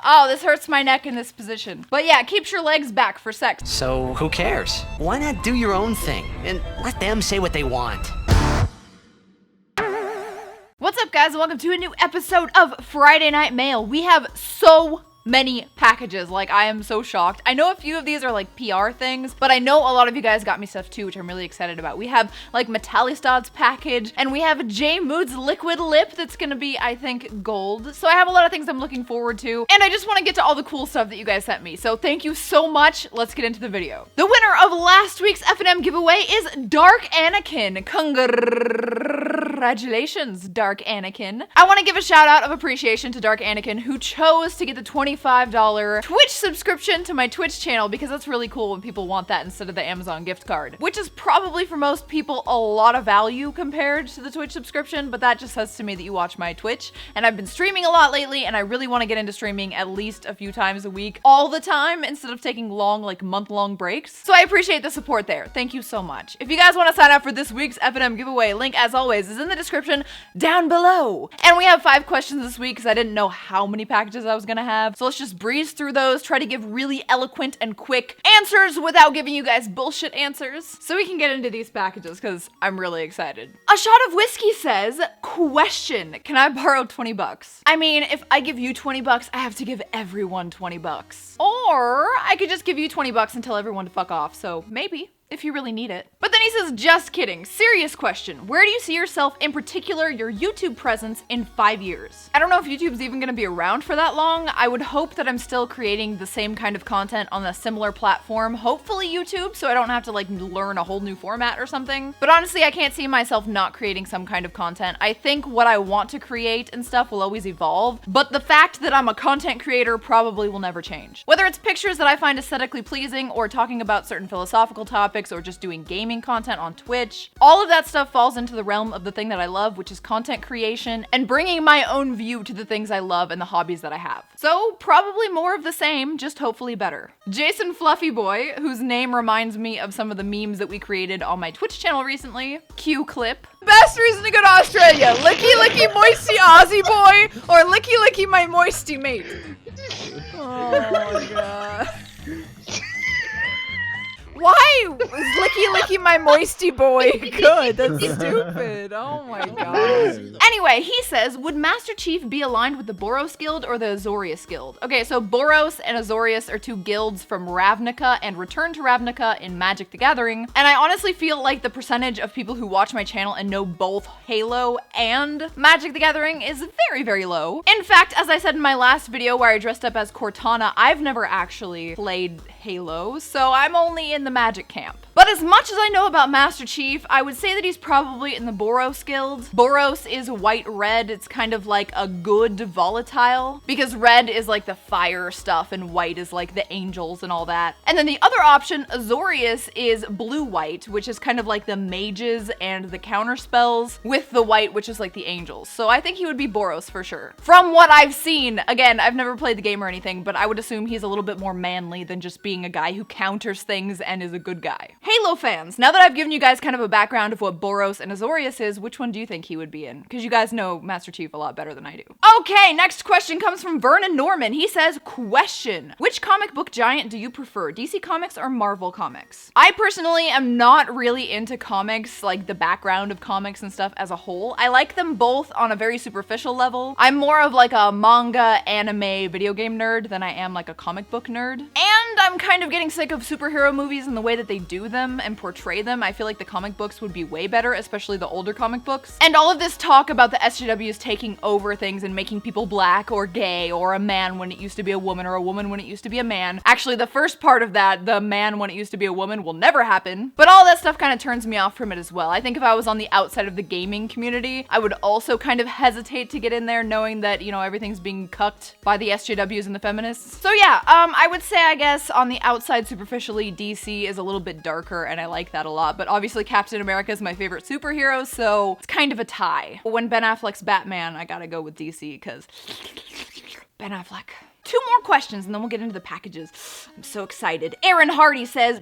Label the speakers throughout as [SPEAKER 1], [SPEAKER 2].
[SPEAKER 1] Oh, this hurts my neck in this position. But yeah, keeps your legs back for sex.
[SPEAKER 2] So who cares? Why not do your own thing and let them say what they want?
[SPEAKER 1] What's up, guys? Welcome to a new episode of Friday Night Mail. We have so many packages. Like, I am so shocked. I know a few of these are like PR things, but I know a lot of you guys got me stuff too, which I'm really excited about. We have like Metallistad's package, and we have J Mood's liquid lip that's gonna be, I think, gold. So I have a lot of things I'm looking forward to, and I just want to get to all the cool stuff that you guys sent me. So thank you so much. Let's get into the video. The winner of last week's F&M giveaway is Dark Anakin. Congratulations, Dark Anakin. I want to give a shout out of appreciation to Dark Anakin, who chose to get the $25 Twitch subscription to my Twitch channel, because that's really cool when people want that instead of the Amazon gift card, which is probably for most people a lot of value compared to the Twitch subscription, but that just says to me that you watch my Twitch, and I've been streaming a lot lately, and I really want to get into streaming at least a few times a week all the time instead of taking long, like month-long breaks. So I appreciate the support there. Thank you so much. If you guys want to sign up for this week's F&M giveaway, link as always is in the description down below. And we have 5 questions this week because I didn't know how many packages I was gonna have. So let's just breeze through those, try to give really eloquent and quick answers without giving you guys bullshit answers, so we can get into these packages because I'm really excited. A Shot of Whiskey says, question, can I borrow 20 bucks? I mean, if I give you 20 bucks, I have to give everyone 20 bucks. Or I could just give you 20 bucks and tell everyone to fuck off, so maybe, if you really need it. But then he says, just kidding. Serious question. Where do you see yourself, in particular, your YouTube presence, in 5 years? I don't know if YouTube's even gonna be around for that long. I would hope that I'm still creating the same kind of content on a similar platform, hopefully YouTube, so I don't have to like learn a whole new format or something. But honestly, I can't see myself not creating some kind of content. I think what I want to create and stuff will always evolve, but the fact that I'm a content creator probably will never change. Whether it's pictures that I find aesthetically pleasing, or talking about certain philosophical topics, or just doing gaming content on Twitch, all of that stuff falls into the realm of the thing that I love, which is content creation and bringing my own view to the things I love and the hobbies that I have. So probably more of the same, just hopefully better. Jason Fluffy Boy, whose name reminds me of some of the memes that we created on my Twitch channel recently. Cue clip. Best reason to go to Australia, licky licky moisty Aussie boy, or licky licky my moisty mate. Oh my god. Why is licky licky my moisty boy good? That's stupid. Oh my god. Anyway, he says, would Master Chief be aligned with the Boros Guild or the Azorius Guild? Okay, so Boros and Azorius are 2 guilds from Ravnica and Return to Ravnica in Magic the Gathering, and I honestly feel like the percentage of people who watch my channel and know both Halo and Magic the Gathering is very, very low. In fact, as I said in my last video where I dressed up as Cortana, I've never actually played Halo, so I'm only in the Magic camp. But as much as I know about Master Chief, I would say that he's probably in the Boros Guild. Boros is white-red. It's kind of like a good volatile, because red is like the fire stuff and white is like the angels and all that. And then the other option, Azorius, is blue-white, which is kind of like the mages and the counter spells, with the white, which is like the angels. So I think he would be Boros for sure. From what I've seen, again, I've never played the game or anything, but I would assume he's a little bit more manly than just being a guy who counters things and is a good guy. Halo fans, now that I've given you guys kind of a background of what Boros and Azorius is, which one do you think he would be in? Because you guys know Master Chief a lot better than I do. Okay, next question comes from Vernon Norman. He says, question, which comic book giant do you prefer, DC Comics or Marvel Comics? I personally am not really into comics, like the background of comics and stuff as a whole. I like them both on a very superficial level. I'm more of like a manga, anime, video game nerd than I am like a comic book nerd. And I'm kind of getting sick of superhero movies and the way that they do them and portray them. I feel like the comic books would be way better, especially the older comic books. And all of this talk about the SJWs taking over things and making people black or gay or a man when it used to be a woman or a woman when it used to be a man. Actually, the first part of that, the man when it used to be a woman, will never happen. But all that stuff kind of turns me off from it as well. I think if I was on the outside of the gaming community, I would also kind of hesitate to get in there knowing that, you know, everything's being cucked by the SJWs and the feminists. So yeah, I would say, I guess, on the outside superficially, DC is a little bit darker and I like that a lot, but obviously Captain America is my favorite superhero, so it's kind of a tie. But when Ben Affleck's Batman, I gotta go with DC, because Ben Affleck. 2 more questions and then we'll get into the packages. I'm so excited. Aaron Hardy says,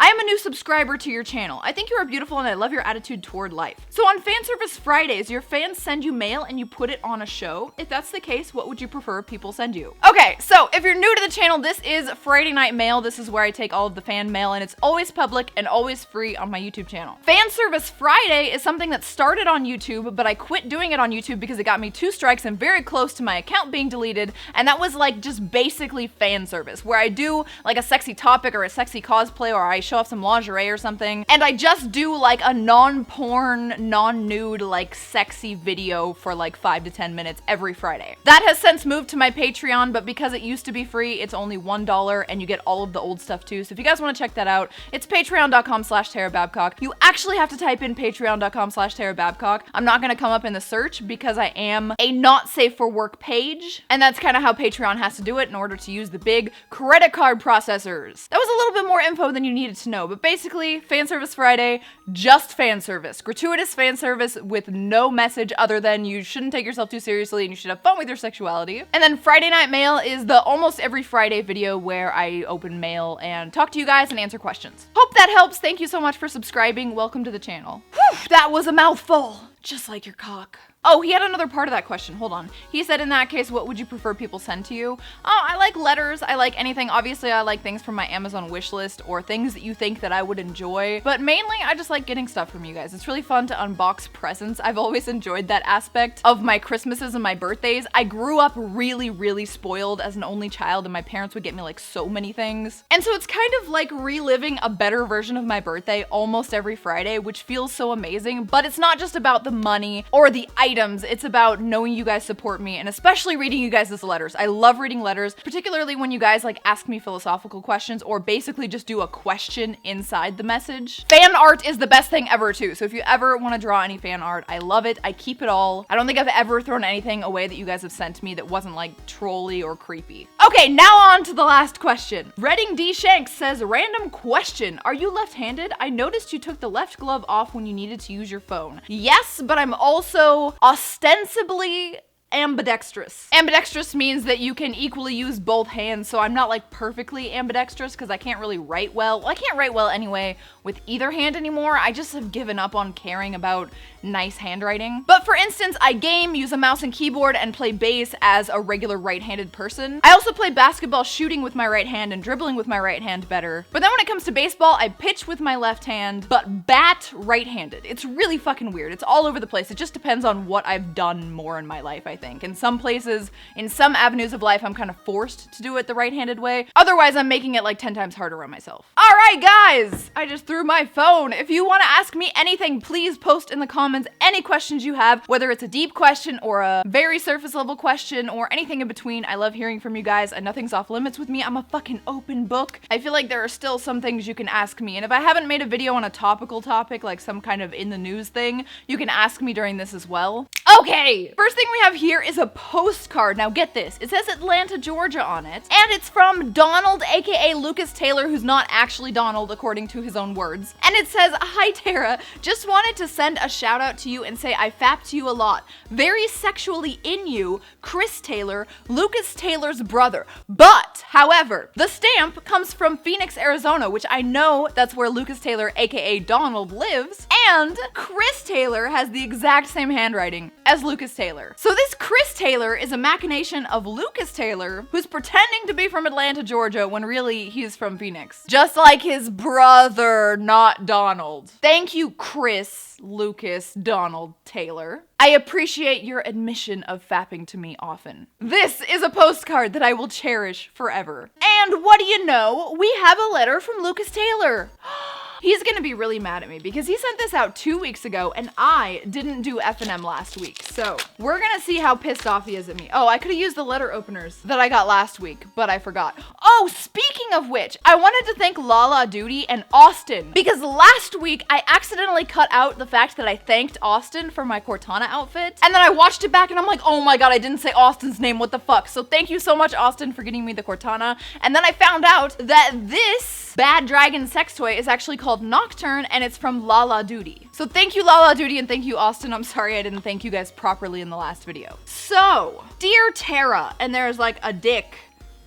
[SPEAKER 1] I am a new subscriber to your channel. I think you are beautiful and I love your attitude toward life. So on Fan Service Fridays, your fans send you mail and you put it on a show. If that's the case, what would you prefer people send you? Okay, so if you're new to the channel, this is Friday Night Mail. This is where I take all of the fan mail and it's always public and always free on my YouTube channel. Fan Service Friday is something that started on YouTube, but I quit doing it on YouTube because it got me 2 strikes and very close to my account being deleted. And that was like just basically fan service, where I do like a sexy topic or a sexy cosplay, or I show off some lingerie or something. And I just do like a non-porn, non-nude, like sexy video for like 5 to 10 minutes every Friday. That has since moved to my Patreon, but because it used to be free, it's only $1 and you get all of the old stuff too. So if you guys want to check that out, it's patreon.com/TaraBabcock. You actually have to type in patreon.com/TaraBabcock. I'm not going to come up in the search because I am a not safe for work page. And that's kind of how Patreon has to do it in order to use the big credit card processors. That was a little bit more info than you needed to know, but basically, Fan Service Friday, just fan service. Gratuitous fan service with no message other than you shouldn't take yourself too seriously and you should have fun with your sexuality. And then Friday Night Mail is the almost every Friday video where I open mail and talk to you guys and answer questions. Hope that helps. Thank you so much for subscribing. Welcome to the channel. Whew, that was a mouthful. Just like your cock. Oh, he had another part of that question. Hold on. He said, in that case, what would you prefer people send to you? Oh, I like letters. I like anything. Obviously, I like things from my Amazon wish list or things that you think that I would enjoy. But mainly, I just like getting stuff from you guys. It's really fun to unbox presents. I've always enjoyed that aspect of my Christmases and my birthdays. I grew up really, really spoiled as an only child, and my parents would get me like so many things. And so it's kind of like reliving a better version of my birthday almost every Friday, which feels so amazing. But it's not just about the money or the items. It's about knowing you guys support me and especially reading you guys' letters. I love reading letters, particularly when you guys like ask me philosophical questions or basically just do a question inside the message. Fan art is the best thing ever too. So if you ever want to draw any fan art, I love it. I keep it all. I don't think I've ever thrown anything away that you guys have sent me that wasn't like trolly or creepy. Okay, now on to the last question. Redding D. Shanks says, random question. Are you left-handed? I noticed you took the left glove off when you needed to use your phone. Yes, but I'm also ostensibly ambidextrous. Ambidextrous means that you can equally use both hands, so I'm not like perfectly ambidextrous because I can't really write well. Well, I can't write well anyway with either hand anymore. I just have given up on caring about nice handwriting. But for instance, I game, use a mouse and keyboard, and play bass as a regular right-handed person. I also play basketball shooting with my right hand and dribbling with my right hand better. But then when it comes to baseball, I pitch with my left hand, but bat right-handed. It's really fucking weird. It's all over the place. It just depends on what I've done more in my life, I think. In some places, in some avenues of life, I'm kind of forced to do it the right-handed way. Otherwise, I'm making it like 10 times harder on myself. All right, guys, I just threw my phone. If you want to ask me anything, please post in the comments any questions you have, whether it's a deep question or a very surface level question or anything in between. I love hearing from you guys and nothing's off limits with me. I'm a fucking open book. I feel like there are still some things you can ask me, and if I haven't made a video on a topical topic, like some kind of in the news thing, you can ask me during this as well. Okay, first thing we have here is a postcard. Now get this, it says Atlanta, Georgia on it, and it's from Donald, aka Lucas Taylor, who's not actually Donald according to his own words. And it says, hi Tara, just wanted to send a shout out to you and say I fapped you a lot. Very sexually in you, Chris Taylor, Lucas Taylor's brother. But, however, the stamp comes from Phoenix, Arizona, which I know that's where Lucas Taylor, aka Donald, lives, and Chris Taylor has the exact same handwriting as Lucas Taylor. So this Chris Taylor is a machination of Lucas Taylor, who's pretending to be from Atlanta, Georgia, when really he's from Phoenix. Just like his brother, not Donald. Thank you, Chris, Lucas, Donald, Taylor. I appreciate your admission of fapping to me often. This is a postcard that I will cherish forever. And what do you know? We have a letter from Lucas Taylor. He's gonna be really mad at me because he sent this out 2 weeks ago and I didn't do F&M last week. So we're gonna see how pissed off he is at me. Oh, I could have used the letter openers that I got last week, but I forgot. Oh, speaking of which, I wanted to thank Lala Duty and Austin because last week I accidentally cut out the fact that I thanked Austin for my Cortana outfit. And then I watched it back and I'm like, oh my God, I didn't say Austin's name, what the fuck? So thank you so much, Austin, for getting me the Cortana. And then I found out that this bad dragon sex toy is actually called Nocturne and it's from Lala Duty. So thank you, Lala Duty, and thank you, Austin. I'm sorry I didn't thank you guys properly in the last video. So, dear Tara, and there's like a dick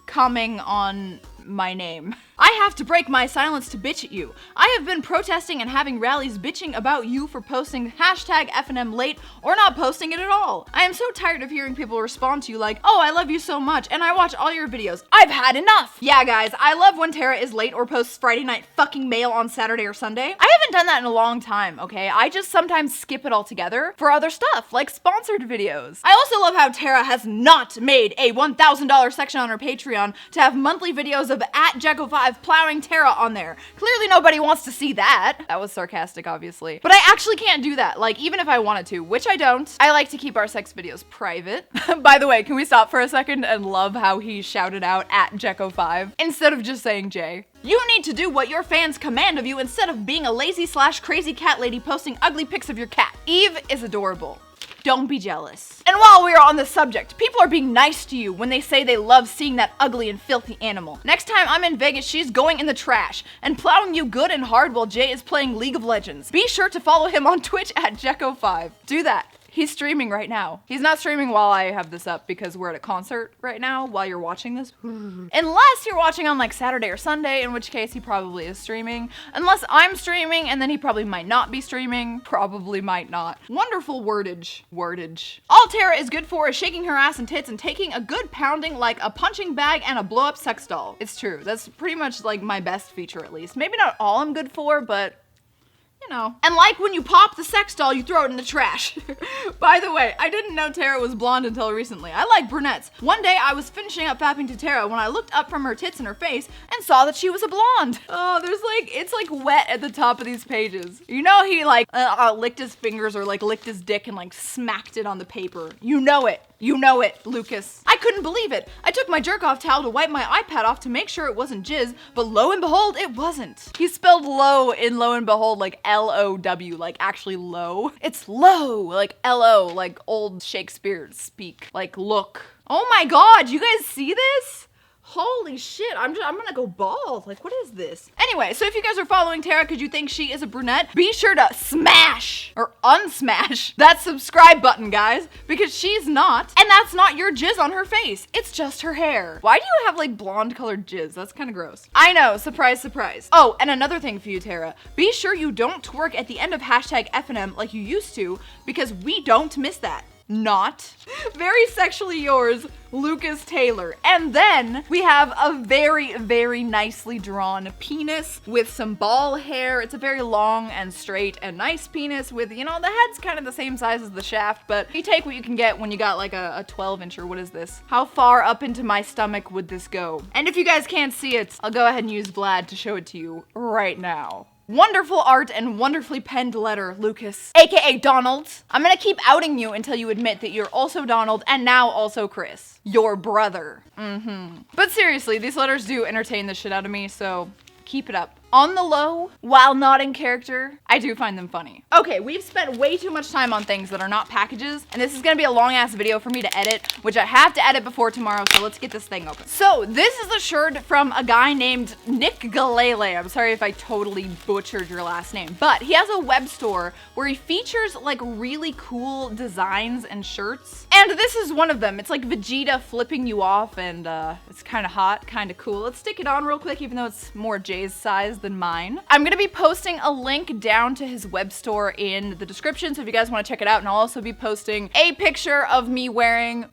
[SPEAKER 1] coming on my name. I have to break my silence to bitch at you. I have been protesting and having rallies bitching about you for posting hashtag FNM late or not posting it at all. I am so tired of hearing people respond to you like, oh, I love you so much and I watch all your videos. I've had enough. Yeah, guys, I love when Tara is late or posts Friday night fucking mail on Saturday or Sunday. I haven't done that in a long time, okay? I just sometimes skip it altogether for other stuff, like sponsored videos. I also love how Tara has not made a $1,000 section on her Patreon to have monthly videos of @Jacko5 plowing Tara on there. Clearly nobody wants to see that. That was sarcastic, obviously. But I actually can't do that, like even if I wanted to, which I don't. I like to keep our sex videos private. By the way, can we stop for a second and love how he shouted out @Jacko5 instead of just saying J? You need to do what your fans command of you instead of being a lazy / crazy cat lady posting ugly pics of your cat. Eve is adorable. Don't be jealous. And while we are on the subject, people are being nice to you when they say they love seeing that ugly and filthy animal. Next time I'm in Vegas, she's going in the trash and plowing you good and hard while Jay is playing League of Legends. Be sure to follow him on Twitch @Jacko5. Do that. He's streaming right now. He's not streaming while I have this up because we're at a concert right now while you're watching this. Unless you're watching on like Saturday or Sunday, in which case he probably is streaming. Unless I'm streaming, and then he probably might not be streaming. Probably might not. Wonderful wordage. Wordage. All Tara is good for is shaking her ass and tits and taking a good pounding like a punching bag and a blow up sex doll. It's true. That's pretty much like my best feature at least. Maybe not all I'm good for, but you know. And like when you pop the sex doll, you throw it in the trash. By the way, I didn't know Tara was blonde until recently. I like brunettes. One day I was finishing up fapping to Tara when I looked up from her tits and her face and saw that she was a blonde. Oh, there's like, it's like wet at the top of these pages. You know he like licked his fingers or like licked his dick and like smacked it on the paper. You know it. You know it, Lucas. I couldn't believe it. I took my jerk-off towel to wipe my iPad off to make sure it wasn't jizz, but lo and behold, it wasn't. He spelled low in lo and behold like L-O-W, like actually low. It's low, like L-O, like old Shakespeare speak, like look. Oh my God, you guys see this? Holy shit, I'm gonna go bald. Like, what is this? Anyway, so if you guys are following Tara because you think she is a brunette, be sure to smash or unsmash that subscribe button, guys, because she's not, and that's not your jizz on her face. It's just her hair. Why do you have like blonde colored jizz? That's kind of gross. I know, surprise, surprise. Oh, and another thing for you, Tara. Be sure you don't twerk at the end of hashtag FNM like you used to, because we don't miss that. Not. Very sexually yours, Lucas Taylor. And then we have a very, very nicely drawn penis with some ball hair. It's a very long and straight and nice penis with, you know, the head's kind of the same size as the shaft, but you take what you can get when you got like a 12-inch or what is this? How far up into my stomach would this go? And if you guys can't see it, I'll go ahead and use Vlad to show it to you right now. Wonderful art and wonderfully penned letter, Lucas, aka Donald. I'm gonna keep outing you until you admit that you're also Donald and now also Chris, your brother. But seriously, these letters do entertain the shit out of me, so keep it up. On the low, while not in character, I do find them funny. Okay, we've spent way too much time on things that are not packages, and this is gonna be a long ass video for me to edit, which I have to edit before tomorrow, so let's get this thing open. So this is a shirt from a guy named Nick Galele. I'm sorry if I totally butchered your last name, but he has a web store where he features like really cool designs and shirts. And this is one of them. It's like Vegeta flipping you off, and it's kind of hot, kind of cool. Let's stick it on real quick, even though it's more Jay's size than mine. I'm gonna be posting a link down to his web store in the description, so if you guys want to check it out, and I'll also be posting a picture of me wearing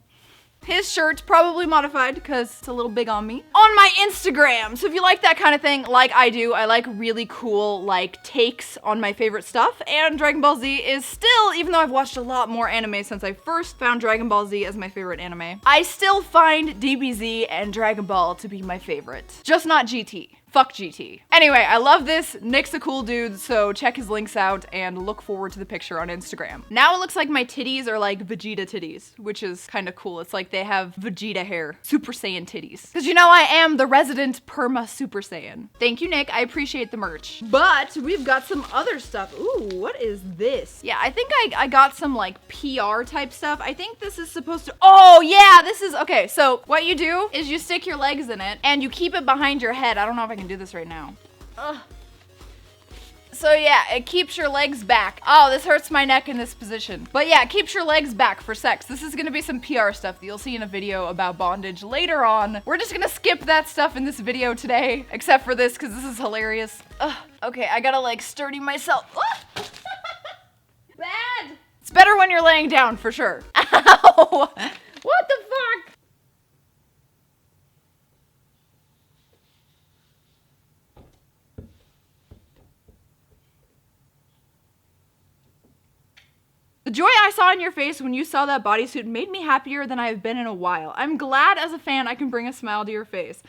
[SPEAKER 1] his shirt, probably modified because it's a little big on me, on my Instagram. So if you like that kind of thing, like I do, I like really cool like takes on my favorite stuff, and Dragon Ball Z is still, even though I've watched a lot more anime since I first found Dragon Ball Z as my favorite anime, I still find DBZ and Dragon Ball to be my favorite. Just not GT. Fuck GT. Anyway, I love this. Nick's a cool dude, so check his links out and look forward to the picture on Instagram. Now it looks like my titties are like Vegeta titties, which is kind of cool. It's like they have Vegeta hair, Super Saiyan titties. Because you know I am the resident perma Super Saiyan. Thank you, Nick. I appreciate the merch. But we've got some other stuff. Ooh, what is this? Yeah, I think I got some like PR type stuff. I think this is supposed to, oh yeah, this is, okay, so what you do is you stick your legs in it and you keep it behind your head. I don't know if I can do this right now. So yeah, it keeps your legs back. Oh, this hurts my neck in this position. But yeah, it keeps your legs back for sex. This is gonna be some PR stuff that you'll see in a video about bondage later on. We're just gonna skip that stuff in this video today, except for this, because this is hilarious. Ugh. Okay, I gotta like sturdy myself. Bad! It's better when you're laying down, for sure. Ow! What the fuck? The joy I saw in your face when you saw that bodysuit made me happier than I have been in a while. I'm glad as a fan I can bring a smile to your face.